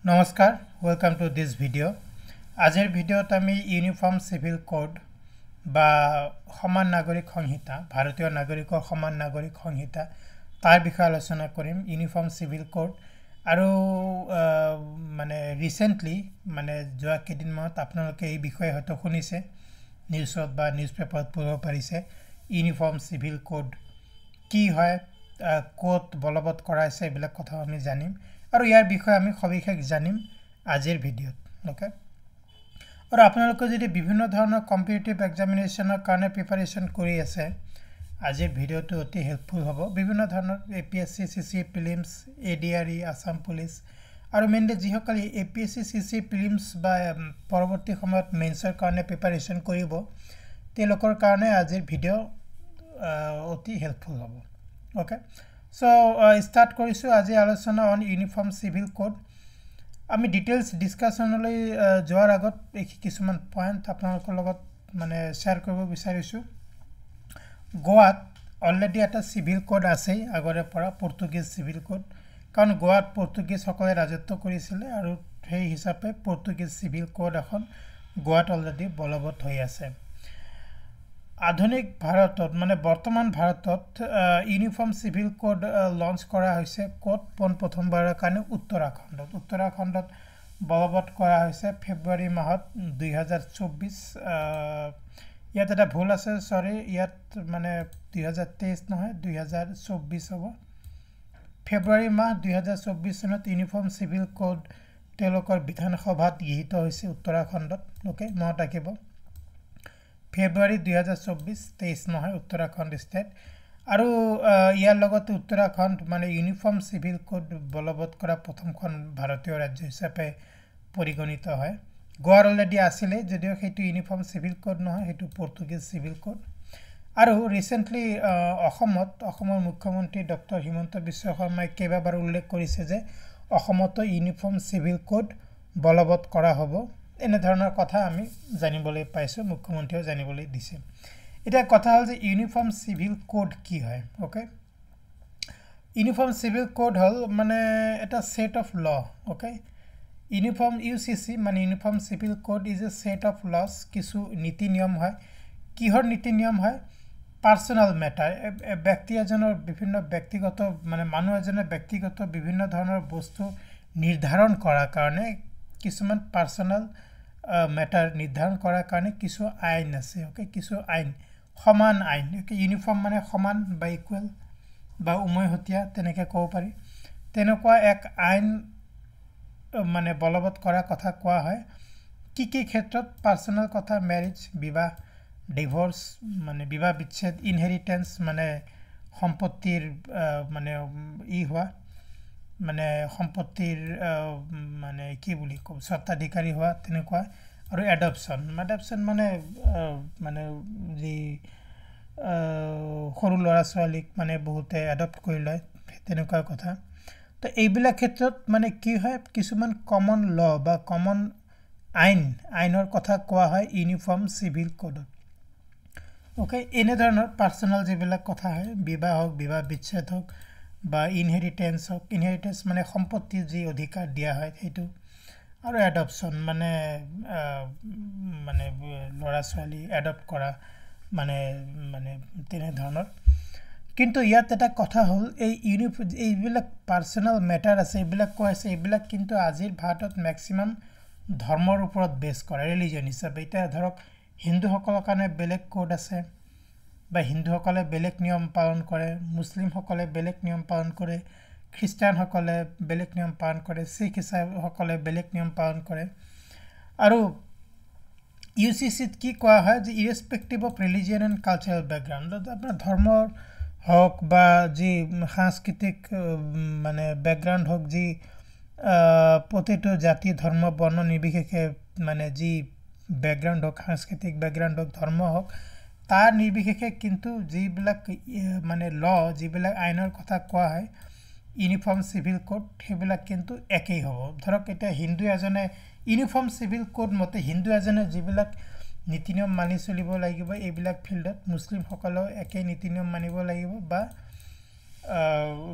নমস্কাৰ welcome to this video আজিৰ ভিডিওত আমি ইউনিফৰ্ম সিভিল কোড বা সমান নাগৰিক সংহিতা ভাৰতীয় নাগৰিকৰ সমান নাগৰিক সংহিতা তাৰ বিষয়ে আলোচনা কৰিম ইউনিফৰ্ম সিভিল কোড আৰু মানে ৰিসেন্টলি মানে যোৱা কেইদিনমানত আপোনালোকে এই বিষয়ে হয়তো শুনিছে নিউজত বা নিউজ পেপাৰত পঢ়িব পাৰিছে ইউনিফৰ্ম সিভিল কোড কি হয় কোড বলবৎ কৰা আছে এইবিলাক কথা আমি জানিম আৰু ইয়াৰ বিষয়ে আমি সবিশেষ জানিম আজিৰ ভিডিওত ওকে আৰু আপোনালোকে যদি বিভিন্ন ধৰণৰ কম্পিটিটিভ এক্সামিনেশনৰ কাৰণে প্ৰিপাৰেচন কৰি আছে আজিৰ ভিডিওটো অতি হেল্পফুল হ'ব বিভিন্ন ধৰণৰ APS-C CC prelims ADRE Assam police আৰু মেইনলি যিসকল এপিএসসি সিসি প্ৰিলিমছ বা পৰৱৰ্তী সময়ত মেইনছৰ কাৰণে প্ৰিপাৰেচন কৰিব তেওঁলোকৰ কাৰণে আজিৰ ভিডিও অতি হেল্পফুল হ'ব ওকে সো স্টাৰ্ট কৰিছো আজি আলোচনা অন ইউনিফৰ্ম সিভিল কোড আমি ডিটেইলস ডিসকাশনলৈ যোৱাৰ আগত কিছুমান পয়েন্ট আপোনালোকৰ লগত মানে শেয়াৰ কৰিব বিচাৰিছো গোৱাত অলৰেডি এটা সিভিল কোড আছে আগৰে পৰা পৰ্তুগীজ সিভিল কোড কাৰণ গোৱাত পৰ্তুগীজ সকলে ৰাজত্ব কৰিছিল আৰু সেই হিচাপে পৰ্তুগীজ সিভিল কোড এখন গোৱাত অলৰেডি বলবৎ হৈ আছে আধুনিক ভাৰতত মানে বৰ্তমান ভাৰতত ইউনিফৰ্ম সিভিল কোড লঞ্চ কৰা হৈছে কোড প্ৰথমবাৰৰ কাৰণে উত্তৰাখণ্ডত বলবৎ কৰা হৈছে ফেব্ৰুৱাৰী মাহত 2024 ইয়াত এটা ভুল আছে সৰি ইয়াত মানে 2023 নহয় 2024 হ'ব ফেব্ৰুৱাৰী মাহ 2024 চনত ইউনিফৰ্ম সিভিল কোড তেওঁলোকৰ বিধানসভাত গৃহীত হৈছে উত্তৰাখণ্ডত ওকে মনত ৰাখিব ফেব্ৰুৱাৰী 2024 23 নহয় উত্তৰাখণ্ড ষ্টেট আৰু ইয়াৰ লগতে উত্তৰাখণ্ড মানে ইউনিফৰ্ম সিভিল কোড বলবৎ কৰা প্ৰথমখন ভাৰতীয় ৰাজ্য হিচাপে পৰিগণিত হয় গোৱাৰ অলৰেডি আছিল যদিও সেইটো ইউনিফৰ্ম সিভিল কোড নহয় সেইটো পৰ্তুগীজ সিভিল কোড আৰু ৰিসেন্টলি অসমৰ মুখ্যমন্ত্ৰী ডক্টৰ হিমন্ত বিশ্ব শৰ্মাই কেইবাবাৰ উল্লেখ কৰিছে যে অসমতো ইউনিফৰ্ম সিভিল কোড বলবৎ কৰা হ'ব এনে ধৰণৰ কথা আমি জানিবলৈ পাইছো মুখ্যমন্ত্ৰীও জানিবলৈ দিছে এটা কথা হল যে ইউনিফর্ম সিভিল কোড কি হয় ওকে ইউনিফর্ম সিভিল কোড হল মানে এটা set of law okay uniform UCC মানে uniform civil code is a set of laws কিছু নীতি নিয়ম হয় কিহৰ নীতি নিয়ম হয় পাৰ্সোনাল ম্যাটাৰ ব্যক্তি এজনৰ বিভিন্ন ব্যক্তিগত মানে মানুহ এজনৰ ব্যক্তিগত বিভিন্ন ধৰণৰ বস্তু নিৰ্ধাৰণ কৰাৰ কাৰণে কিছুমান পাৰ্সোনাল ম্যাটাৰ নিৰ্ধাৰণ কৰাৰ কাৰণে কিছু আইন আছে ওকে কিছু আইন সমান আইন ওকে ইউনিফৰ্ম মানে সমান বা ইকুয়াল বা উমৈহতীয়া তেনেকৈ ক'ব পাৰি তেনেকুৱা এক আইন মানে বলবৎ কৰা কথা কোৱা হয় কি ক্ষেত্ৰত পাৰ্সোনাল কথা ম্যাৰেজ বিবাহ ডিভোৰ্স মানে বিবাহ বিচ্ছেদ ইনহেৰিটেন্স মানে সম্পত্তিৰ মানে হোৱা মানে সম্পত্তিৰ মানে কি বুলি কম স্বত্বাধিকাৰী হোৱা তেনেকুৱা আৰু এডপশন মানে মানে যি সৰু ল'ৰা ছোৱালীক মানে বহুতে এডপ্ট কৰি লয় তেনেকুৱা কথা তো এইবিলাক ক্ষেত্ৰত মানে কি হয় কিছুমান কমন ল বা কমন আইনৰ কথা কোৱা হয় ইউনিফৰ্ম সিভিল কোডত ওকে এনে ধৰণৰ পাৰ্সোনাল যিবিলাক কথা হয় বিবাহ হওক বিবাহ বিচ্ছেদ হওক বা ইনহেৰিটেন্স মানে সম্পত্তিৰ যি অধিকাৰ দিয়া হয় সেইটো আৰু এডপশন মানে মানে ল'ৰা ছোৱালী এডপ্ট কৰা মানে মানে তেনে ধৰণৰ কিন্তু ইয়াত এটা কথা হল এই এইবিলাক পাৰ্সোনাল ম্যাটাৰ আছে এইবিলাক কোৱা আছে এইবিলাক কিন্তু আজিৰ ভাৰতত ম্যাক্সিমাম ধৰ্মৰ ওপৰত বেছ কৰে ৰিলিজন হিচাপে এটা ধৰক হিন্দুসকলৰ কাৰণে বেলেগ কোড আছে বা হিন্দুসকলে বেলেগ নিয়ম পালন কৰে মুছলিমসকলে বেলেগ নিয়ম পালন কৰে খ্ৰীষ্টানসকলে বেলেগ নিয়ম পালন কৰে শিখ সকলে বেলেগ নিয়ম পালন কৰে আৰু ইউসিসিত কি কোৱা হয় যে irrespective of religion and cultural background আপোনাৰ ধৰ্মৰ হওক বা যি সাংস্কৃতিক মানে বেকগ্ৰাউণ্ড হওক যি প্ৰতিটো জাতি ধৰ্ম বৰ্ণ নিৰ্বিশেষে মানে যি বেকগ্ৰাউণ্ড হওক সাংস্কৃতিক বেকগ্ৰাউণ্ড হওক ধৰ্ম হওক তাৰ নিৰ্বিশেষে কিন্তু যিবিলাক মানে ল যিবিলাক আইনৰ কথা কোৱা হয় ইউনিফৰ্ম সিভিল কোড সেইবিলাক কিন্তু একেই হ'ব ধৰক এটা হিন্দু এজনে ইউনিফর্ম সিভিল কোড মতে হিন্দু এজনে যিবিলাক নীতি নিয়ম মানি চলিব লাগিব এইবিলাক ফিল্ডত মুছলিম সকলেও একেই নীতি নিয়ম মানিব লাগিব বা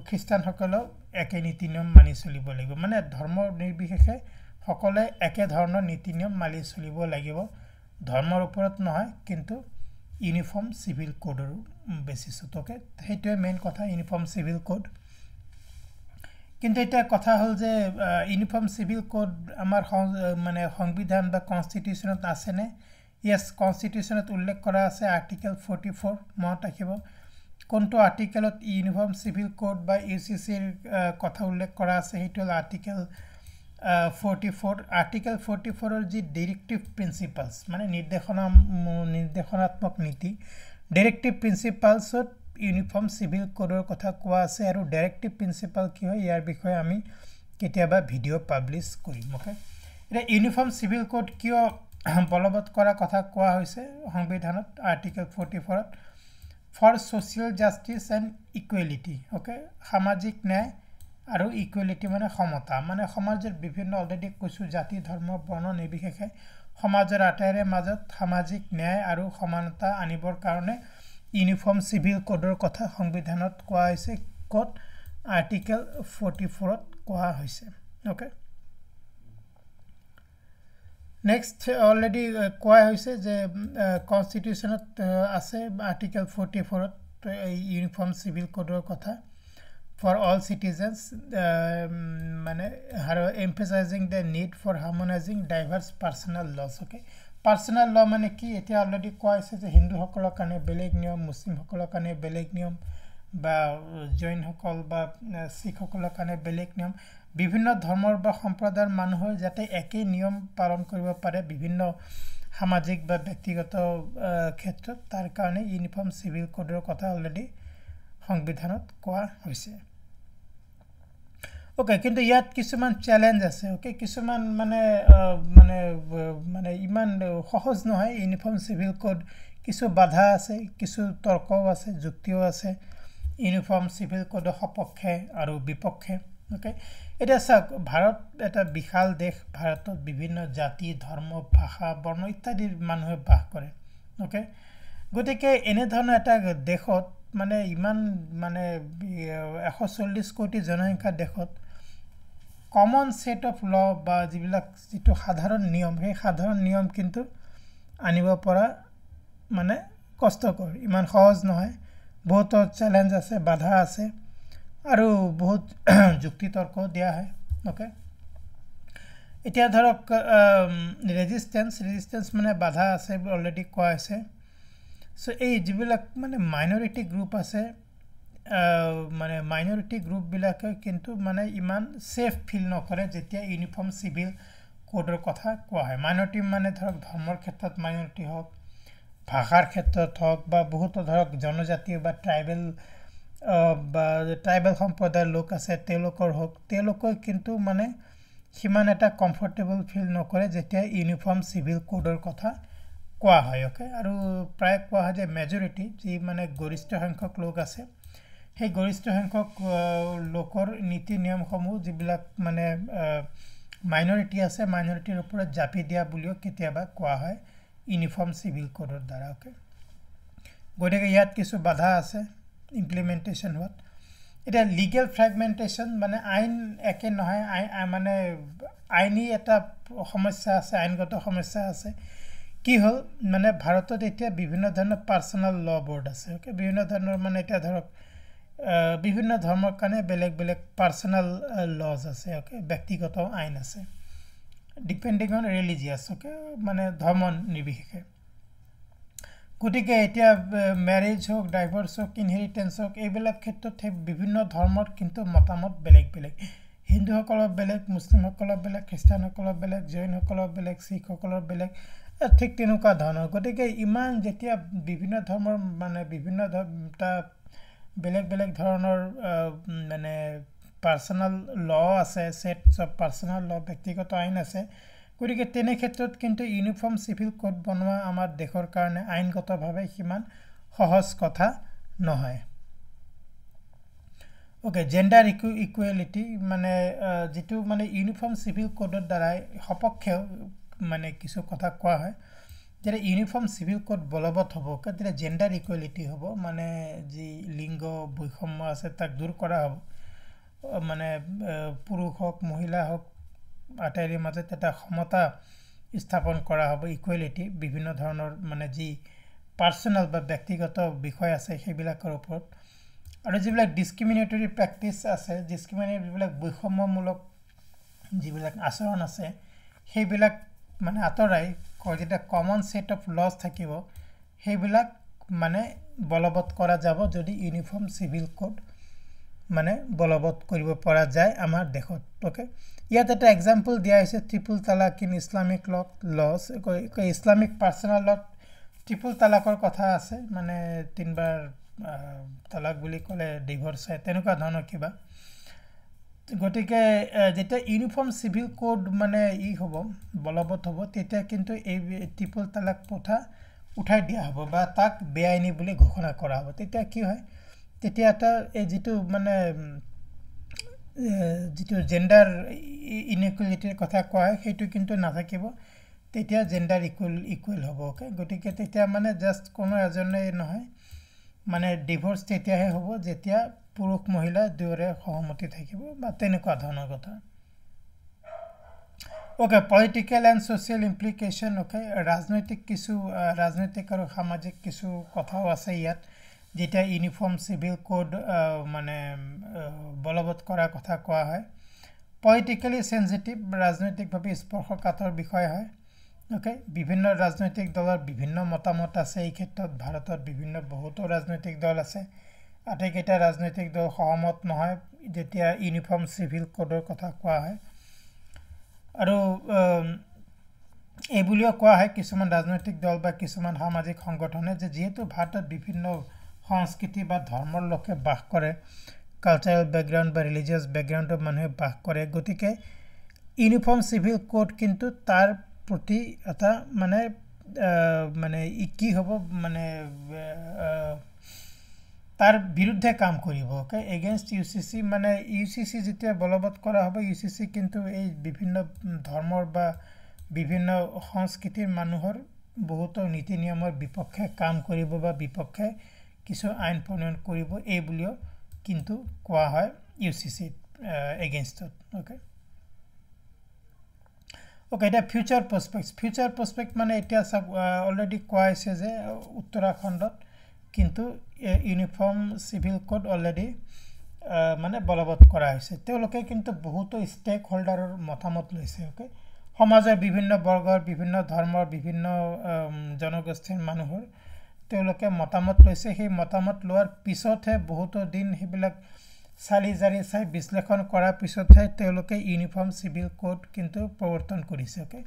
খ্ৰীষ্টানসকলেও একে নীতি নিয়ম মানি চলিব লাগিব মানে ধৰ্ম নিৰ্বিশেষে সকলে একে ধৰণৰ নীতি নিয়ম মানি চলিব লাগিব ধৰ্মৰ ওপৰত নহয় কিন্তু ইউনিফৰ্ম সিভিল কোডৰ বেচিছত ওকে সেইটোৱে মেইন কথা ইউনিফৰ্ম সিভিল কোড কিন্তু এটা কথা হল যে ইউনিফৰ্ম সিভিল কোড আমাৰ মানে সংবিধান বা কনস্টিটিউশনত আছে নে ইয়েস কনস্টিটিউশনত উল্লেখ কৰা আছে আৰ্টিকেল 44 মনত ৰাখিব কোনটো আৰ্টিকেলত ইউনিফৰ্ম সিভিল কোড বা ইউসিসিৰ কথা উল্লেখ কৰা আছে সেইটো আৰ্টিকেল 44 আৰ্টিকেল 44 ৰ যি ডাইৰেক্টিভ প্ৰিন্সিপলস মানে নিৰ্দেশনাত্মক নীতি ডাইৰেক্টিভ প্ৰিন্সিপলছত ইউনিফৰ্ম সিভিল কোডৰ কথা কোৱা আছে আৰু ডাইৰেক্টিভ প্ৰিন্সিপল কি হয় ইয়াৰ বিষয়ে আমি কেতিয়াবা ভিডিও পাবলিশ কৰিম ওকে এটা ইউনিফৰ্ম সিভিল কোড কিয় বলবৎ কৰা কথা কোৱা হৈছে সংবিধানত আৰ্টিকেল 44 ত for social justice and equality okay সামাজিক ন্যায় আৰু ইকুৱেলিটি মানে সমতা মানে সমাজৰ বিভিন্ন অলৰেডি কৈছো জাতি ধৰ্ম বৰ্ণ নিৰ্বিশেষে সমাজৰ আটাইৰে মাজত সামাজিক ন্যায় আৰু সমানতা আনিবৰ কাৰণে ইউনিফৰ্ম সিভিল কোডৰ কথা সংবিধানত কোৱা হৈছে কোড আৰ্টিকেল 44 ত কোৱা হৈছে ওকে নেক্সট অলৰেডি কোৱা হৈছে যে কনস্টিটিউশনত আছে আৰ্টিকেল 44 ত ইউনিফৰ্ম সিভিল কোডৰ কথা for all citizens মানে emphasizing the need for harmonizing diverse personal laws okay personal law মানে কি এটা অলৰেডি কোৱা হৈছে যে হিন্দু সকলৰ কাৰণে বেলেগ নিয়ম মুছলিম সকলৰ কাৰণে বেলেগ নিয়ম বা জৈন সকল বা শিখ সকলৰ কাৰণে বেলেগ নিয়ম বিভিন্ন ধৰ্মৰ বা সম্প্ৰদায়ৰ মানুহৰ যাতে একে নিয়ম পালন কৰিব পাৰে বিভিন্ন সামাজিক বা ব্যক্তিগত ক্ষেত্ৰত তাৰ কাৰণে ইউনিফৰ্ম সিভিল কোডৰ কথা অলৰেডি সংবিধানত কোৱা হৈছে ওকে কিন্তু ইয়াত কিছুমান চ্যালেঞ্জ আছে ওকে কিছুমান মানে ইমান সহজ নহয় ইউনিফৰ্ম সিভিল কোড কিছু বাধা আছে কিছু তৰ্কও আছে যুক্তিও আছে ইউনিফৰ্ম সিভিল কোডৰ সপক্ষে আৰু বিপক্ষে ওকে এটা চাওক ভাৰত এটা বিশাল দেশ ভাৰতত বিভিন্ন জাতি ধৰ্ম ভাষা বৰ্ণ ইত্যাদি মানুহে বাস কৰে ওকে গতিকে এনে ধৰণৰ এটা দেশত মানে ইমান মানে 140 কোটি জনসংখ্যা দেশত কমন সেট অফ ল বা যিবিলাক যেটো সাধাৰণ নিয়ম সেই সাধাৰণ নিয়ম কিন্তু আনিব পৰা মানে কষ্টকৰ ইমান সহজ নহয় বহুত চ্যালেঞ্জ আছে বাধা আছে আৰু বহুত যুক্তি তৰ্ক দিয়া হয় ওকে এতিয়া ধৰক ৰেজিস্ট্যান্স মানে বাধা আছে অলৰেডি কোৱা আছে সো এই যিবিলাক মানে মাইনৰিটি গ্ৰুপ আছে মানে মাইনৰিটি গ্ৰুপ বিলাকে কিন্তু মানে ইমান সেফ ফিল নকৰে যেতিয়া ইউনিফৰ্ম সিভিল কোডৰ কথা কোৱা হয় মাইনৰিটি মানে ধৰক ধৰ্মৰ ক্ষেত্ৰত মাইনৰিটি হওক ভাষাৰ ক্ষেত্ৰত হওক বা বহুত ধৰক জনজাতি বা ট্ৰাইবেল সম্প্ৰদায়ৰ লোক আছে তেওঁলোকৰ হওক তেওঁলোকৰ কিন্তু মানে সিমান এটা কমফৰ্টেবল ফিল নকৰে যেতিয়া ইউনিফৰ্ম সিভিল কোডৰ কথা কোৱা হয় ওকে আৰু প্ৰায় কোৱা হয় যে মেজৰিটি যি মানে গৰিষ্ঠ সংখ্যক লোক আছে সেই গৰিষ্ঠ সংখ্যক লোকৰ নীতি নিয়মসমূহ যিবিলাক মানে মাইনৰিটি আছে মাইনৰিটিৰ ওপৰত জাপি দিয়া বুলিও কেতিয়াবা কোৱা হয় ইউনিফৰ্ম সিভিল কোডৰ দ্বাৰা ওকে গতিকে ইয়াত কিছু বাধা আছে ইমপ্লিমেন্টেশন হোৱাত এটা লিগেল ফ্ৰেগমেন্টেশন মানে আইন একে নহয় মানে আইনী এটা সমস্যা আছে আইনগত সমস্যা আছে কি হল মানে ভাৰতত এতিয়া বিভিন্ন ধৰণৰ পাৰ্সোনাল ল বোৰ্ড আছে ওকে বিভিন্ন ধৰণৰ মানে এটা ধৰক বিভিন্ন ধৰ্মৰ কাৰণে বেলেগ বেলেগ পাৰ্সোনাল লজ আছে ওকে ব্যক্তিগত আইন আছে ডিপেন্ডিং অন ৰিলিজিয়াছ ওকে মানে ধৰ্ম নিৰ্বিশেষে গতিকে এতিয়া ম্যাৰেজ হোক ডাইভোৰ্স হোক ইনহেৰিটেন্স হোক এইবিলাক ক্ষেত্ৰত বিভিন্ন ধৰ্মৰ কিন্তু মতামত বেলেগ বেলেগ হিন্দুসকলৰ বেলেগ মুছলিমসকলৰ বেলেগ খ্ৰীষ্টানসকলৰ বেলেগ জৈনসকলৰ বেলেগ শিখসকলৰ বেলেগ ঠিক তেনেকুৱা ধৰণৰ গতিকে ইমান যেতিয়া বিভিন্ন ধৰ্মৰ মানে বিভিন্ন বেলেগ বেলেগ ধৰণৰ মানে পাৰ্সোনাল ল আছে সেটস অফ পাৰ্সোনাল ল ব্যক্তিগত আইন আছে গতিকে তেনে ক্ষেত্ৰত কিন্তু ইউনিফৰ্ম সিভিল কোড বনোৱা আমাৰ দেশৰ কাৰণে আইনগতভাৱে সিমান সহজ কথা নহয় ওকে জেন্ডাৰ ইকুৱেলিটি মানে যেটো মানে ইউনিফৰ্ম সিভিল কোডৰ দ্বাৰা সপক্ষে মানে কিছু কথা কোৱা হয় যেটা ইউনিফৰ্ম সিভিল কোড বলবৎ হ'ব তেতিয়া জেন্ডাৰ ইকুৱেলিটি হ'ব মানে যি লিংগ বৈষম্য আছে তাক দূৰ কৰা হ'ব মানে পুৰুষ হওক মহিলা হওক আটাইৰে মাজত এটা সমতা স্থাপন কৰা হ'ব ইকুৱেলিটি বিভিন্ন ধৰণৰ মানে যি পাৰ্সোনাল বা ব্যক্তিগত বিষয় আছে সেইবিলাকৰ ওপৰত আৰু যিবিলাক ডিসক্ৰিমিনেটৰি প্ৰেক্টিস আছে যিবিলাক বৈষম্যমূলক যিবিলাক আচৰণ আছে সেইবিলাক মানে আতৰাই যেটা কমন সেট অফ লজ থাকিব সেইবিলাক মানে বলবৎ কৰা যাব যদি ইউনিফৰ্ম সিভিল কোড মানে বলবৎ কৰিব পৰা যায় আমাৰ দেশত ওকে ইয়াত এটা এক্সাম্পল দিয়া হৈছে ট্ৰিপল তালাক in Islamic laws Islamic personal law triple তালাকৰ কথা আছে মানে তিনবাৰ তালাক বুলি ক'লে ডিভোৰ্স হয় তেনেকুৱা ধৰণৰ কিবা গটিকে যেটা ইউনিফর্ম সিভিল কোড মানে হ'ব বলবৎ হ'ব তেতিয়া কিন্তু এই ট্রিপল তালাক প্ৰথা উঠাই দিয়া হ'ব বা তাক বেআইনী বুলি ঘোষণা কৰা হ'ব তেতিয়া কি হয় তেতিয়া এটা এই যেটো মানে যেটো জেন্ডাৰ ইনইকুৱেলিটিৰ কথা কোৱা হয় সেইটো কিন্তু নাথাকিব তেতিয়া জেন্ডাৰ ইকুৱেল হ'ব ওকে গটিকে তেতিয়া মানে জাস্ট কোনো এজনে নহয় মানে ডিভোর্স তেতিয়াহে হ'ব যেতিয়া পুৰুষ মহিলা দুয়োৰে সহমতি থাকিব বা তেনেকুৱা ধৰণৰ কথা okay political and social implication okay ৰাজনৈতিক আৰু সামাজিক কিছু কথাও আছে ইয়াত যেটা ইউনিফৰ্ম সিভিল কোড মানে বলবৎ কৰাৰ কথা কোৱা হয় পলিটিক্যালি সেনসিটিভ ৰাজনৈতিকভাৱে স্পৰ্শকাতৰ বিষয় হয় ওকে বিভিন্ন ৰাজনৈতিক দলৰ বিভিন্ন মতামত আছে এই ক্ষেত্ৰত ভাৰতত বিভিন্ন বহুতো ৰাজনৈতিক দল আছে আটাইকেইটা ৰাজনৈতিক দল সহমত নহয় যেতিয়া ইউনিফৰ্ম সিভিল কোডৰ কথা কোৱা হয় আৰু এইবুলিও কোৱা হয় কিছুমান ৰাজনৈতিক দল বা কিছুমান সামাজিক সংগঠনে যে যেহেতু ভাৰতত বিভিন্ন সংস্কৃতি বা ধৰ্মৰ লোকে বাস কৰে কালচাৰাল ব্যাকগ্ৰাউন্ড বা ৰিলিজিয়াস ব্যাকগ্ৰাউন্ডৰ মানুহে বাস কৰে গতিকে ইউনিফৰ্ম সিভিল কোড কিন্তু তাৰ প্ৰতি এটা মানে মানে কি হ'ব মানে তার বিরুদ্ধে কাম করিব ওকে এগেইনস্ট ইউসিসি মানে ইউসিসি যেতিয়া বলবৎ করা হবে ইউসিসি কিন্তু এই বিভিন্ন ধর্মর বা বিভিন্ন সংস্কৃতির মানুহৰ বহুত নীতি নিয়মৰ বিপক্ষে কাম কৰিব বা বিপক্ষে কিছু আইন প্ৰণয়ন কৰিব এই বুলিও কিন্তু কোৱা হয় ইউসিসি এগেইনস্টত ওকে ওকে এটা ফিউচাৰ প্ৰসপেক্ট মানে এটা অলৰেডি কোৱা হৈছে যে উত্তৰাখণ্ডত কিন্তু ইউনিফৰ্ম সিভিল কোড অলৰেডি মানে বলবৎ কৰা হয়েছে তেওঁলোকে কিন্তু বহুত স্টেক হোল্ডাৰৰ মতামত লৈছে ওকে সমাজৰ বিভিন্ন বৰ্গৰ বিভিন্ন ধৰ্মৰ বিভিন্ন জনগোষ্ঠীৰ মানুহৰ তেওঁলোকে মতামত লৈছে সেই মতামত লোৱাৰ পিছতহে বহুত দিন হেবিলাক চালি জাৰি চাই বিশ্লেষণ কৰাৰ পিছতহে তেওঁলোকে ইউনিফৰ্ম সিভিল কোড কিন্তু প্ৰৱৰ্তন কৰিছে ওকে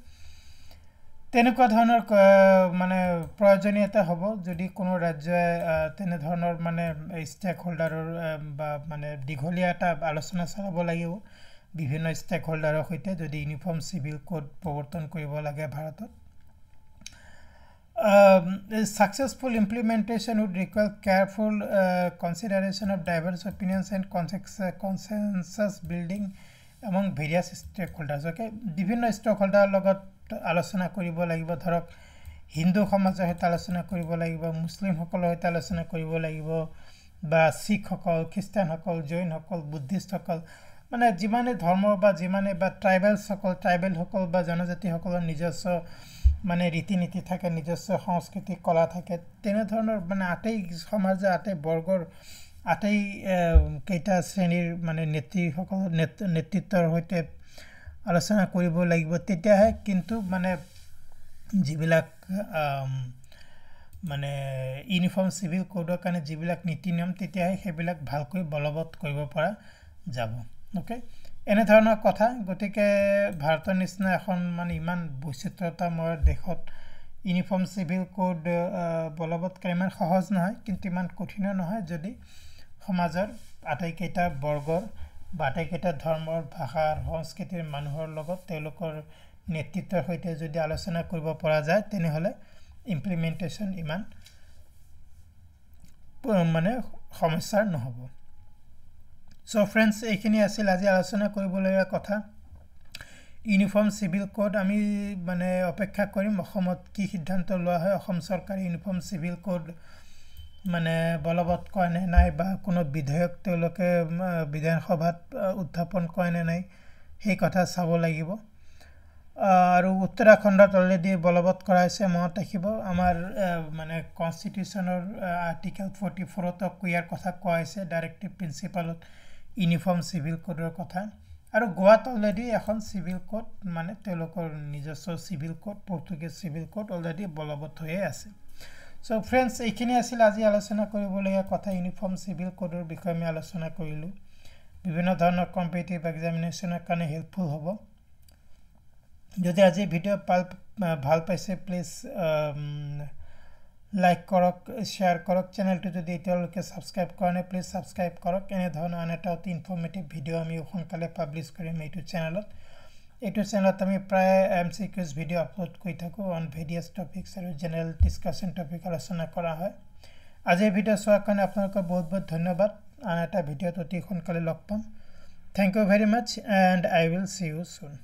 তেনেকুৱা ধৰণৰ মানে প্ৰয়োজনীয়তা হ'ব যদি কোনো ৰাজ্যই তেনে ধৰণৰ মানে ষ্টেক হোল্ডাৰৰ বা মানে দীঘলীয়া এটা আলোচনা চলাব লাগিব বিভিন্ন ষ্টেক হোল্ডাৰৰ সৈতে যদি ইউনিফৰ্ম সিভিল কোড প্ৰৱৰ্তন কৰিব লাগে ভাৰতত successful implementation would require careful consideration of diverse opinions and consensus building among various stakeholders okay বিভিন্ন stakeholder লগত আলোচনা কৰিব লাগিব ধৰক হিন্দু সমাজৰ সৈতে আলোচনা কৰিব লাগিব মুছলিম সকলৰ সৈতে আলোচনা কৰিব লাগিব বা শিখ সকল খ্ৰীষ্টান সকল জৈন সকল বুদ্ধিষ্ট সকল মানে যিমানে ধৰ্ম বা যিমানে বা ট্ৰাইবেল সকল বা জনজাতি সকলৰ নিজস্ব মানে ৰীতি-নীতি থাকে নিজস্ব সংস্কৃতি কলা থাকে তেনে ধৰণৰ মানে আটেই সমাজৰ আটেই বৰ্গৰ আটেই কেইটা শ্ৰেণীৰ মানে নেতৃত্বৰ সৈতে আলোচনা কৰিব লাগিব তেতিয়াহে কিন্তু মানে যিবিলাক মানে ইউনিফৰ্ম সিভিল কোডৰ কাৰণে যিবিলাক নীতি নিয়ম তেতিয়াহে সেইবিলাক ভালকৈ বলবৎ কৰিব পৰা যাব ওকে এনে ধৰণৰ কথা গতিকে ভাৰতৰ নিচিনা এখন মানে ইমান বৈচিত্ৰতাময় দেশত ইউনিফৰ্ম সিভিল কোড বলবৎ কৰা ইমান সহজ নহয় কিন্তু ইমান কঠিন নহয় যদি সমাজৰ আটাইকেইটা বৰ্গৰ বা আটাইকেইটা ধৰ্মৰ ভাষাৰ সংস্কৃতিৰ মানুহৰ লগত তেওঁলোকৰ নেতৃত্বৰ সৈতে যদি আলোচনা কৰিব পৰা যায় তেনেহলে ইমপ্লিমেন্টেশন ইমান মানে সমস্যা নহব সো ফ্ৰেন্ডস এইখিনি আছিল আজি আলোচনা কৰিবলগীয়া কথা ইউনিফৰ্ম সিভিল কোড আমি মানে অপেক্ষা কৰিম অসমত কি সিদ্ধান্ত লোৱা হয় অসম চৰকাৰে ইউনিফৰ্ম সিভিল কোড মানে বলবৎ কৰে নে নাই বা কোনো বিধেয়ক তেওঁলোকে বিধানসভাত উত্থাপন কৰে নে নাই সেই কথা চাব লাগিব আৰু উত্তৰাখণ্ডত অলৰেডি বলবৎ কৰা হৈছে মনত ৰাখিব আমাৰ মানে কনষ্টিটিউচনৰ আৰ্টিকেল 44ত ইয়াৰ কথা কোৱা হৈছে ডাইৰেক্টিভ প্ৰিন্সিপালত ইউনিফৰ্ম সিভিল কোডৰ কথা আৰু গোৱাত অলৰেডি এখন সিভিল কোড মানে তেওঁলোকৰ নিজস্ব civil code Portuguese civil code already বলবৎ হৈ আছে সো ফ্ৰেন্ডছ এইখিনি আছিল আজি আলোচনা কৰিবলগীয়া কথা ইউনিফৰ্ম সিভিল কোডৰ বিষয়ে আমি আলোচনা কৰিলোঁ বিভিন্ন ধৰণৰ কম্পিটিটিভ এক্সামিনেশ্যনৰ কাৰণে হেল্পফুল হ'ব যদি আজি ভিডিও ভাল পাইছে প্লিজ লাইক কৰক শেয়াৰ কৰক চেনেলটো যদি এতিয়ালৈকে সাবস্ক্ৰাইব কৰা নাই প্লিজ সাবস্ক্ৰাইব কৰক এনে ধৰণৰ আন এটা অতি ইনফৰ্মেটিভ ভিডিও আমি সোনকালে পাব্লিছ কৰিম এইটো চেনেলত আমি প্ৰায় এমচিকিউজ ভিডিও আপলোড কৰি থাকোঁ অন ভেৰিয়াছ টপিকছ আৰু জেনেৰেল ডিছকাশ্যন টপিক আলোচনা কৰা হয় আজিৰ ভিডিও চোৱাৰ কাৰণে আপোনালোকক বহুত বহুত ধন্যবাদ আন এটা ভিডিঅ'ত অতি সোনকালে লগ পাম thank you very much and I will see you চুন